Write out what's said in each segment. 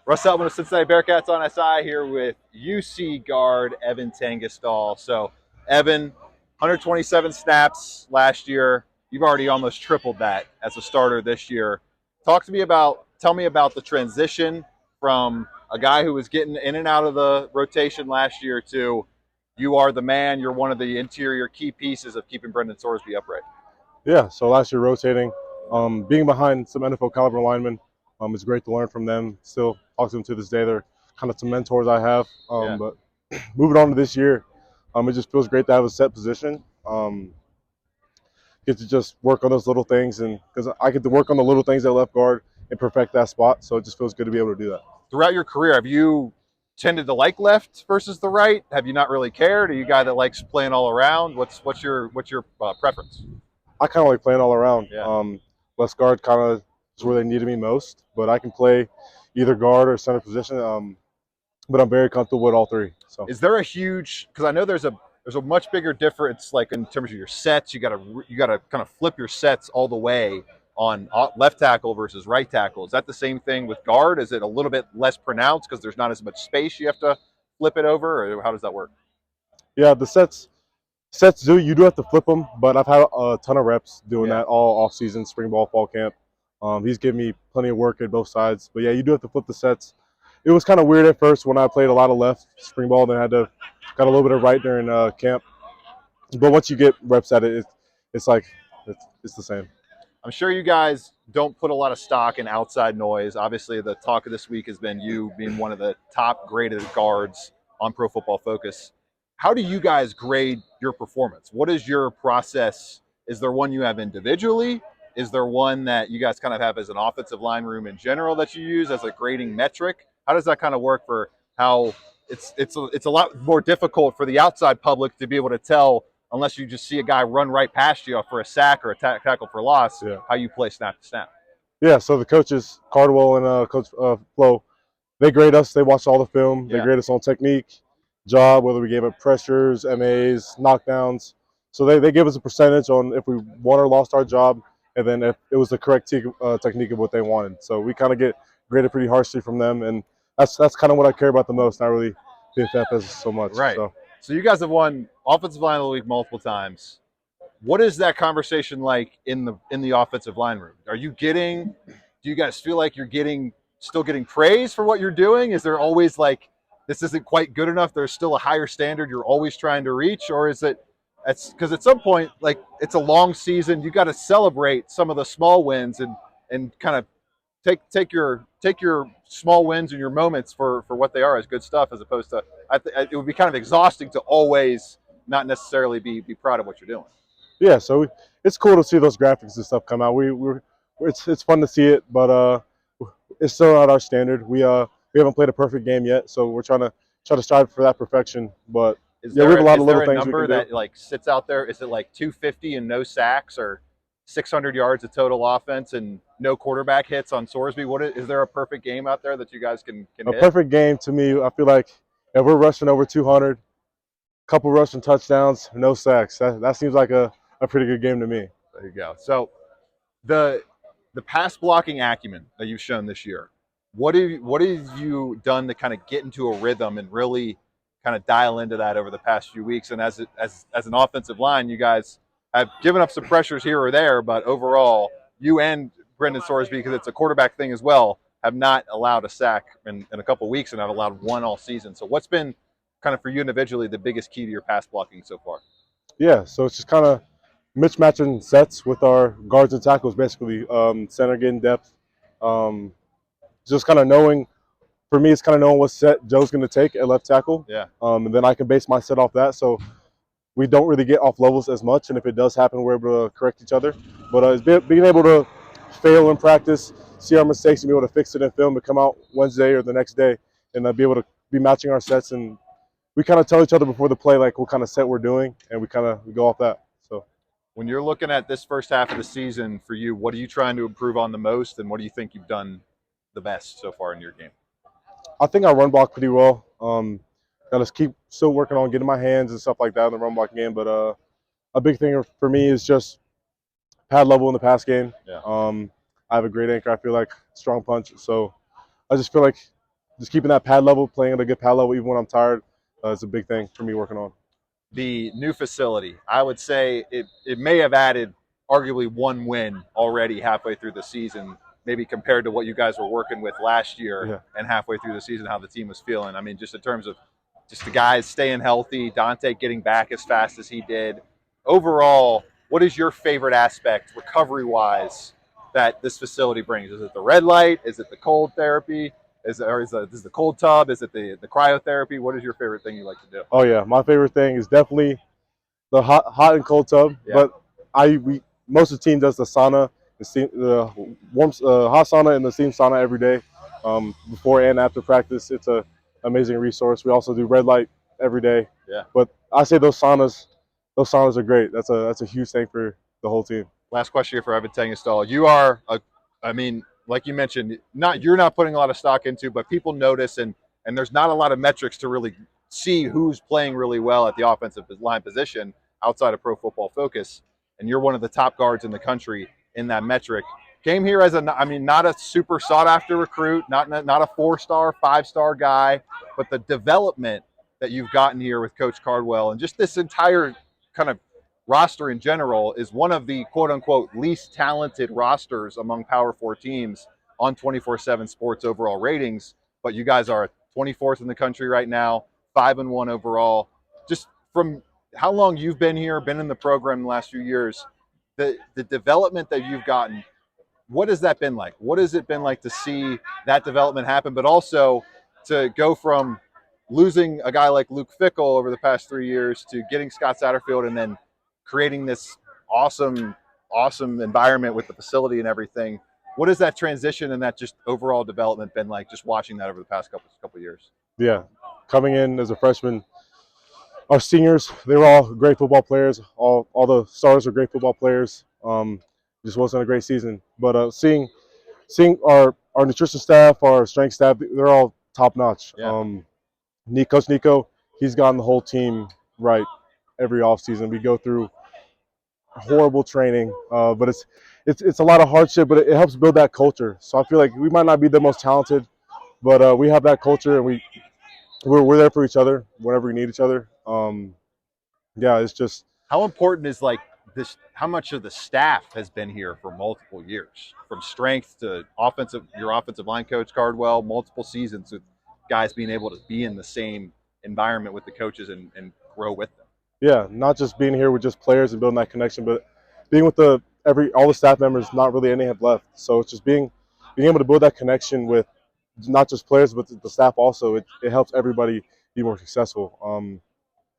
Russ Eltman of Cincinnati Bearcats on SI here with UC guard Evan Tengesdahl. So, Evan, 127 snaps last year. You've already almost tripled that as a starter this year. Tell me about the transition from a guy who was getting in and out of the rotation last year to you are the man. You're one of the interior key pieces of keeping Brendan Sorsby upright. Yeah, so last year rotating, being behind some NFL caliber linemen, it's great to learn from them. Still talk to them to this day. They're kind of some mentors I have. Yeah. But moving on to this year, it just feels great to have a set position. Get to just work on those little things, and because I get to work on the little things at left guard and perfect that spot, so it just feels good to be able to do that. Throughout your career, have you tended to like left versus the right? Have you not really cared? Are you a guy that likes playing all around? What's your preference? I kind of like playing all around. Yeah. Left guard kind of is where they needed me most, but I can play either guard or center position. But I'm very comfortable with all three. So Is there a huge? Because I know there's a much bigger difference, like in terms of your sets. You gotta kind of flip your sets all the way on left tackle versus right tackle. Is that the same thing with guard? Is it a little bit less pronounced because there's not as much space you have to flip it over, or how does that work? yeah, the sets you do have to flip them, but I've had a ton of reps doing Yeah. that all off season, spring ball, fall camp. He's given me plenty of work at both sides. But yeah, you do have to flip the sets. It was kind of weird at first when I played a lot of left spring ball, then I got a little bit of right during camp. But once you get reps at it, it's like it's the same. I'm sure you guys don't put a lot of stock in outside noise. Obviously, the talk of this week has been you being one of the top graded guards on Pro Football Focus. How do you guys grade your performance? What is your process? Is there one you have individually? Is there one that you guys kind of have as an offensive line room in general that you use as a grading metric? How does that kind of work for how it's a lot more difficult for the outside public to be able to tell unless you just see a guy run right past you for a sack or a tackle for loss, Yeah. how you play snap to snap. Yeah. So the coaches, Cardwell and Coach Flo, they grade us. They watch all the film. They Yeah. grade us on technique, job, whether we gave up pressures, MAs, knockdowns. So they give us a percentage on if we won or lost our job, and then if it was the correct technique of what they wanted. So we kind of get graded pretty harshly from them, and that's kind of what I care about the most. Not really PFF so much. Right. So you guys have won Offensive Line of the Week multiple times. What is that conversation like in the offensive line room? Do you guys feel like you're still getting praise for what you're doing? Is there always like this isn't quite good enough? There's still a higher standard you're always trying to reach, or is it? It's because at some point, like it's a long season, you got to celebrate some of the small wins and kind of take your small wins and your moments for what they are as good stuff, as opposed to it would be kind of exhausting to always not necessarily be proud of what you're doing. Yeah. So it's cool to see those graphics and stuff come out. It's fun to see it, but it's still not our standard. We haven't played a perfect game yet, so we're trying to strive for that perfection. But Is yeah, we there have a lot of is there little a things we number can that do. like sits out there? Is it like 250 and no sacks, or 600 yards of total offense and no quarterback hits on Sorsby? Is there a perfect game out there that you guys can A hit? perfect game to me, I feel like if we're rushing over 200, couple rushing touchdowns, no sacks. That seems like a pretty good game to me. There you go. So the pass blocking acumen that you've shown this year, what have you done to kind of get into a rhythm and really kind of dial into that over the past few weeks? And as an offensive line, you guys have given up some pressures here or there, but overall, you and Brendan Sorsby, because it's a quarterback thing as well, have not allowed a sack in a couple of weeks and have allowed one all season. So what's been kind of for you individually the biggest key to your pass blocking so far? Yeah, so it's just kind of mismatching sets with our guards and tackles, basically. Center getting depth. Um, just kind of knowing, for me, it's kind of knowing what set Joe's going to take at left tackle. Yeah. And then I can base my set off that. So we don't really get off levels as much. And if it does happen, we're able to correct each other. But it's being able to fail in practice, see our mistakes, and be able to fix it in film, to come out Wednesday or the next day and be able to be matching our sets. And we kind of tell each other before the play like what kind of set we're doing, and we go off that. So when you're looking at this first half of the season for you, what are you trying to improve on the most, and what do you think you've done the best so far in your game? I think I run block pretty well. Got to keep still working on getting my hands and stuff like that in the run block game. But a big thing for me is just pad level in the pass game. Yeah. I have a great anchor. I feel like strong punch. So I just feel like just keeping that pad level, playing at a good pad level, even when I'm tired, is a big thing for me working on. The new facility, I would say it may have added arguably one win already halfway through the season, maybe compared to what you guys were working with last year Yeah. and halfway through the season, how the team was feeling. I mean, just in terms of just the guys staying healthy, Dante getting back as fast as he did. Overall, what is your favorite aspect recovery-wise that this facility brings? Is it the red light? Is it the cold therapy? Is the cold tub? Is it the cryotherapy? What is your favorite thing you like to do? Oh yeah, my favorite thing is definitely the hot and cold tub. Yeah. But most of the team does the sauna, the warm hot sauna and the steam sauna every day, before and after practice. It's a amazing resource. We also do red light every day. Yeah. But I say those saunas are great. That's a huge thing for the whole team. Last question here for Evan Tengesdahl. You are I mean, like you mentioned, you're not putting a lot of stock into, but people notice, and there's not a lot of metrics to really see who's playing really well at the offensive line position outside of Pro Football Focus. And you're one of the top guards in the country in that metric. Came here as not a super sought after recruit, not a 4-star, 5-star guy, but the development that you've gotten here with Coach Cardwell and just this entire kind of roster in general is one of the quote unquote least talented rosters among Power 4 teams on 24/7 Sports overall ratings. But you guys are 24th in the country right now, 5-1 overall. Just from how long you've been here, been in the program the last few years, the development that you've gotten, what has that been like? What has it been like to see that development happen, but also to go from losing a guy like Luke Fickle over the past 3 years to getting Scott Satterfield and then creating this awesome environment with the facility and everything? What has that transition and that just overall development been like, just watching that over the past couple years? Yeah, coming in as a freshman, our seniors, they were all great football players. All the stars are great football players. Just wasn't a great season, but seeing our nutrition staff, our strength staff, they're all top notch. Yeah. Coach Nico, he's gotten the whole team right every offseason. We go through horrible training, but it's a lot of hardship, but it helps build that culture. So I feel like we might not be the most talented, but we have that culture, and we're there for each other whenever we need each other. Yeah, it's just how important is like this? How much of the staff has been here for multiple years, from strength to your offensive line coach Cardwell, multiple seasons with guys being able to be in the same environment with the coaches and grow with them. Yeah, not just being here with just players and building that connection, but being with all the staff members. Not really any have left, so it's just being able to build that connection with not just players but the staff also. It helps everybody be more successful.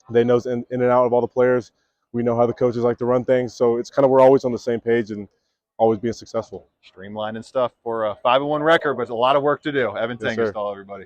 They know in and out of all the players. We know how the coaches like to run things, so it's kind of we're always on the same page and always being successful. Streamlining stuff for a 5-1 record, but a lot of work to do. Evan Yes, Tengesdahl, everybody.